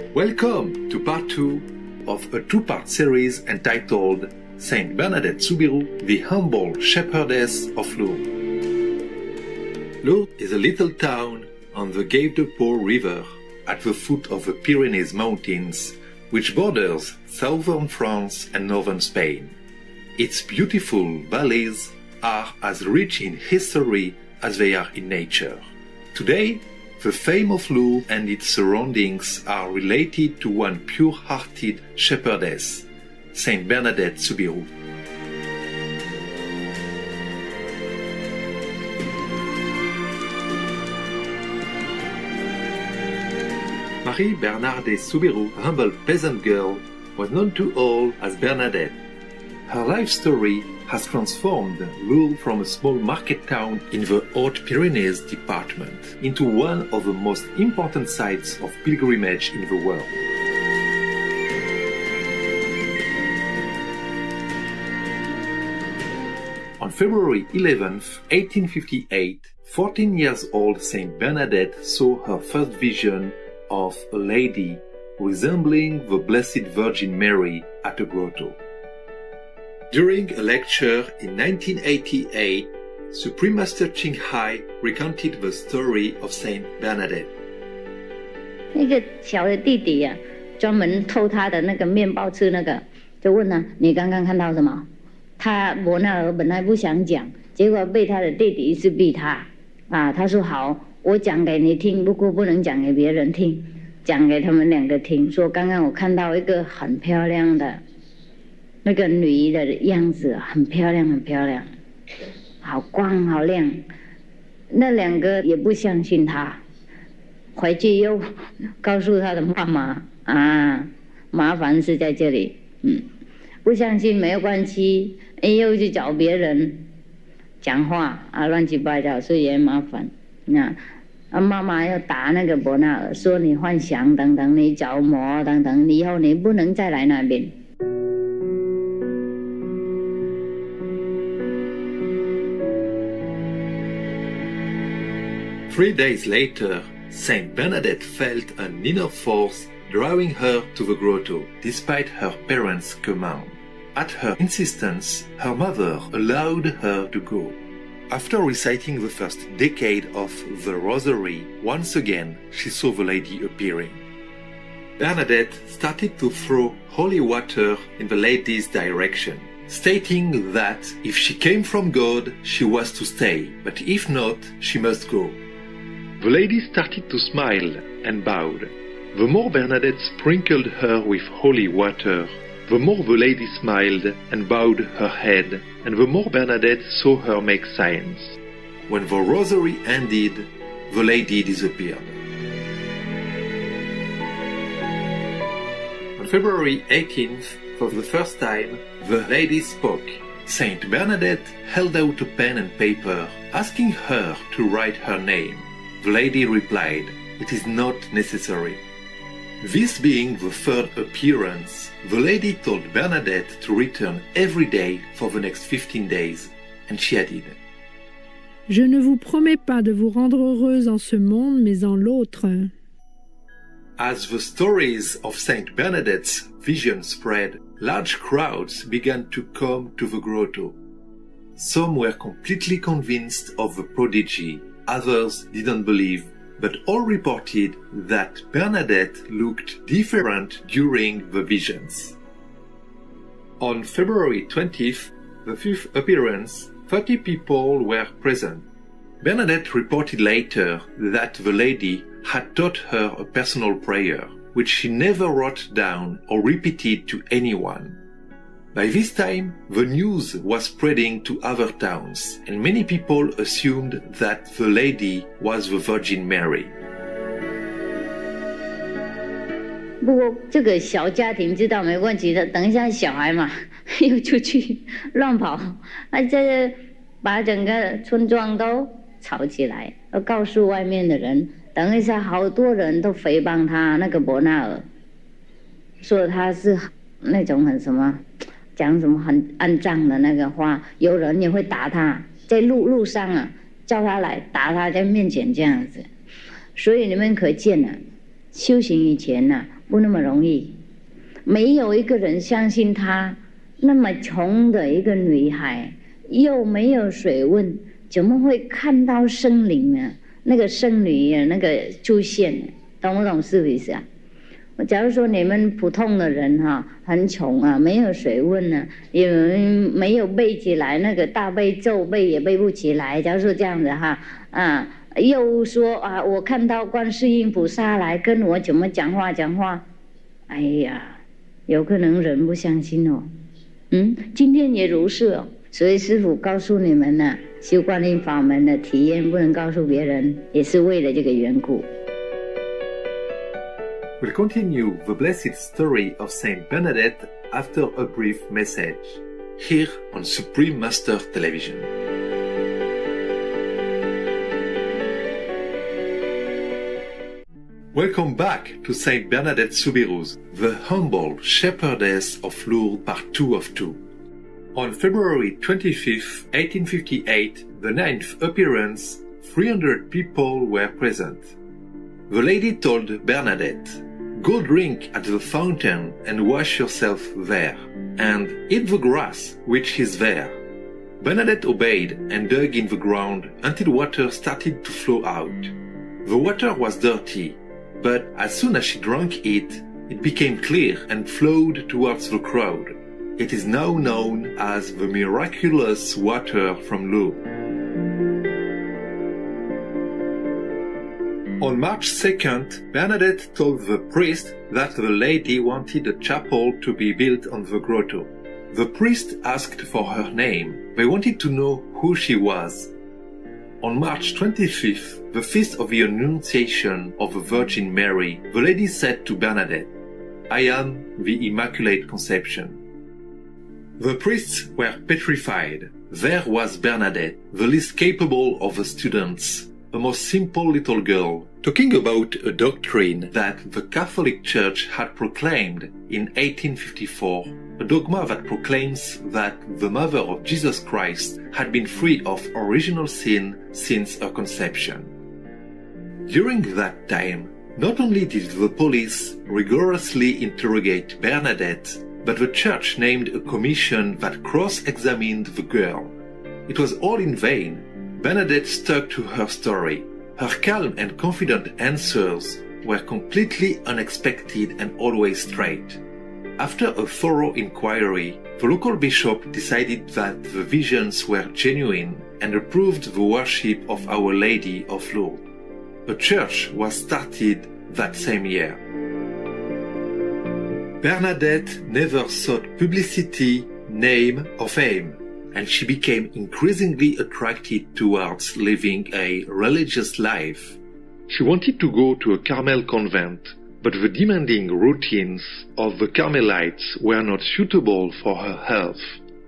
Welcome to part 2 of a two-part series entitled Saint Bernadette Soubirous, the Humble Shepherdess of Lourdes. Lourdes is a little town on the Gave de Pau River at the foot of the Pyrenees Mountains, which borders southern France and northern Spain. Its beautiful valleys are as rich in history as they are in nature. Today, the fame of Lourdes and its surroundings are related to one pure-hearted shepherdess, Saint Bernadette Soubirous. Marie Bernadette Soubirous, a humble peasant girl, was known to all as Bernadette. Her life story has transformed Lourdes from a small market town in the Hautes-Pyrénées department into one of the most important sites of pilgrimage in the world. On February 11, 1858, 14 years old Saint Bernadette saw her first vision of a lady resembling the Blessed Virgin Mary at a grotto. During a lecture in 1988, Supreme Master P.2 recounted the story of Saint Bernadette. 那个小的弟弟呀，专门偷他的那个面包吃，就问他：“你刚刚看到什么？”他伯纳尔本来不想讲，结果被他的弟弟一直逼他。他说：“好，我讲给你听，不过不能讲给别人听，讲给他们两个听。说刚刚我看到一个很漂亮的。”那个女的样子很漂亮，很漂亮，好光好亮。那两个也不相信他，回去又告诉他的妈妈麻烦是在这里，不相信没有关系，又去找别人讲话乱七八糟，所以也麻烦。妈妈要打那个伯纳尔，说你幻想等等，你着魔等等，以后你不能再来那边。3 days later, Saint Bernadette felt an inner force drawing her to the grotto, despite her parents' command. At her insistence, her mother allowed her to go. After reciting the first decade of the Rosary, once again she saw the lady appearing. Bernadette started to throw holy water in the lady's direction, stating that if she came from God, she was to stay, but if not, she must go. The lady started to smile and bowed. The more Bernadette sprinkled her with holy water, the more the lady smiled and bowed her head, and the more Bernadette saw her make signs. When the rosary ended, the lady disappeared. On February 18th, for the first time, the lady spoke. Saint Bernadette held out a pen and paper, asking her to write her name. The lady replied, "It is not necessary." This being the third appearance, the lady told Bernadette to return every day for the next 15 days, and she added, Je ne vous promets pas de vous rendre heureuse en ce monde, mais en l'autre. As the stories of Saint Bernadette's vision spread, large crowds began to come to the grotto. Some were completely convinced of the prodigy, others didn't believe, but all reported that Bernadette looked different during the visions. On February 20th, the fifth appearance, 30 people were present. Bernadette reported later that the lady had taught her a personal prayer, which she never wrote down or repeated to anyone. By this time, the news was spreading to other towns, and many people assumed that the lady was the Virgin Mary. 不过这个小家庭知道没问题的，等一下小孩嘛又出去乱跑，这把整个村庄都吵起来，要告诉外面的人。等一下好多人都诽谤他那个伯纳尔，说他是那种很什么。讲什么很肮脏的那个话，有人也会打他，在路上叫他来打他，在面前这样子。所以你们可见修行以前不那么容易，没有一个人相信她那么穷的一个女孩，又没有水问，怎么会看到圣灵呢？那个圣女那个出现，懂不懂是不是啊？假如说你们普通的人很穷啊，没有水问啊，也没有背起来那个大悲咒，背也背不起来。假如说这样子又说我看到观世音菩萨来跟我怎么讲话，哎呀，有可能人不相信哦。今天也如是哦。所以师父告诉你们呢，修观音法门的体验不能告诉别人，也是为了这个缘故。We'll continue the blessed story of Saint Bernadette after a brief message, here on Supreme Master Television. Welcome back to Saint Bernadette Soubirous, the humble shepherdess of Lourdes, part 2 of 2. On February 25, 1858, the 9th appearance, 300 people were present. The lady told Bernadette, "Go drink at the fountain and wash yourself there, and eat the grass which is there." Bernadette obeyed and dug in the ground until water started to flow out. The water was dirty, but as soon as she drank it, it became clear and flowed towards the crowd. It is now known as the miraculous water from Lourdes. On March 2nd, Bernadette told the priest that the lady wanted a chapel to be built on the grotto. The priest asked for her name. They wanted to know who she was. On March 25th, the feast of the Annunciation of the Virgin Mary, the lady said to Bernadette, "I am the Immaculate Conception." The priests were petrified. There was Bernadette, the least capable of the students, a most simple little girl, talking about a doctrine that the Catholic Church had proclaimed in 1854, a dogma that proclaims that the Mother of Jesus Christ had been free of original sin since her conception. During that time, not only did the police rigorously interrogate Bernadette, but the Church named a commission that cross-examined the girl. It was all in vain. Bernadette stuck to her story. Her calm and confident answers were completely unexpected and always straight. After a thorough inquiry, the local bishop decided that the visions were genuine and approved the worship of Our Lady of Lourdes. A church was started that same year. Bernadette never sought publicity, name, or fame, and she became increasingly attracted towards living a religious life. She wanted to go to a Carmel convent, but the demanding routines of the Carmelites were not suitable for her health.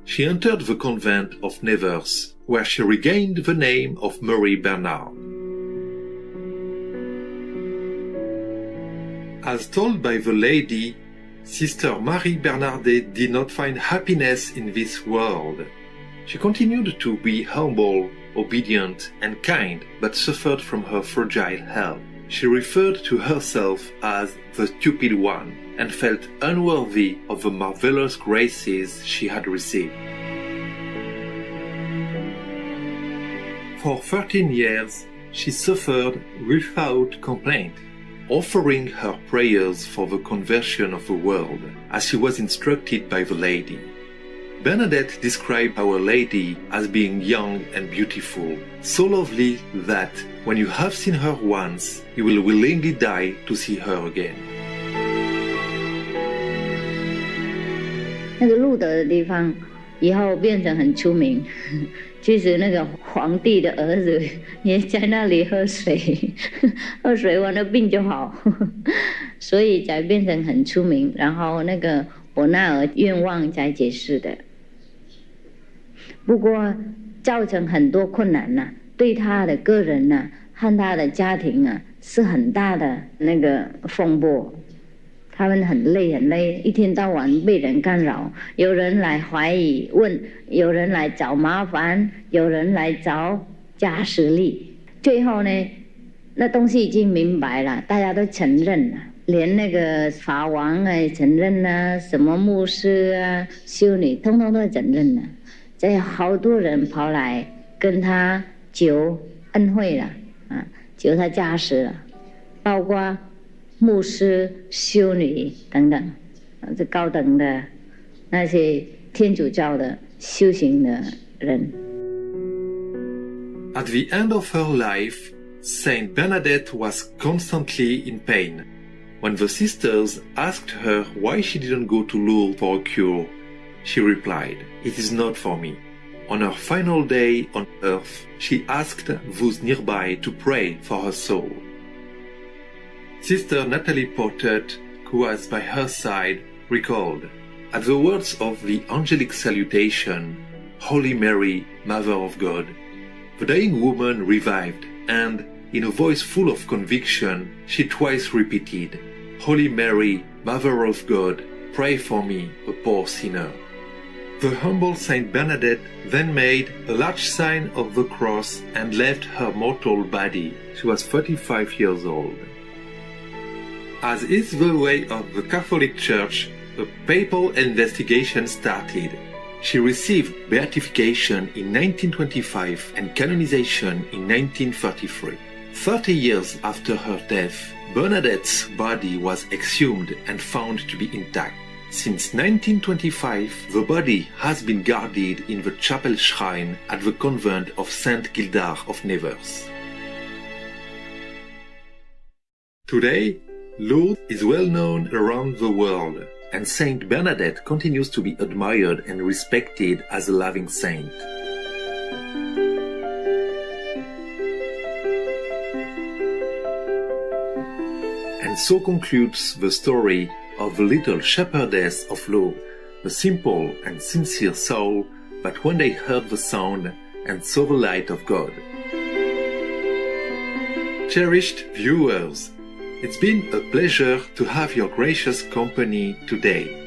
She entered the convent of Nevers, where she regained the name of Marie Bernard. As told by the lady, Sister Marie Bernardet did not find happiness in this world. She continued to be humble, obedient, and kind, but suffered from her fragile health. She referred to herself as the stupid one and felt unworthy of the marvelous graces she had received. For 13 years, she suffered without complaint, offering her prayers for the conversion of the world, as she was instructed by the lady. Bernadette described Our Lady as being young and beautiful, so lovely that when you have seen her once, you will willingly die to see her again. 那个路德的地方以后变成很出名，其实那个皇帝的儿子也在那里喝水，喝水完了病就好，所以才变成很出名。然后那个伯纳尔愿望才解释的。不过造成很多困难呐，对他的个人呐和他的家庭啊是很大的那个风波。他们很累，一天到晚被人干扰，有人来怀疑问，有人来找麻烦，有人来找加实力。最后呢，那东西已经明白了，大家都承认了，连那个法王啊承认啊，什么牧师啊、修女，通通都承认了。这有好多人跑来跟他求恩惠了啊，求他加持了，包括牧师、修女等等，这高等的那些天主教的修行的人。At the end of her life, Saint Bernadette was constantly in pain. When the sisters asked her why she didn't go to Lourdes for a cure, she replied, "It is not for me." On her final day on earth, she asked those nearby to pray for her soul. Sister Natalie Portet, who was by her side, recalled, "At the words of the angelic salutation, 'Holy Mary, Mother of God,' the dying woman revived, and, in a voice full of conviction, she twice repeated, 'Holy Mary, Mother of God, pray for me, a poor sinner.'" The humble Saint Bernadette then made a large sign of the cross and left her mortal body. She was 35 years old. As is the way of the Catholic Church, a papal investigation started. She received beatification in 1925 and canonization in 1933. 30 years after her death, Bernadette's body was exhumed and found to be intact. Since 1925, the body has been guarded in the chapel shrine at the convent of Saint Gildard of Nevers. Today, Lourdes is well known around the world, and Saint Bernadette continues to be admired and respected as a loving saint. And so concludes the story of the little shepherdess of Lourdes, the simple and sincere soul that one day heard the sound and saw the light of God. Cherished viewers, it's been a pleasure to have your gracious company today.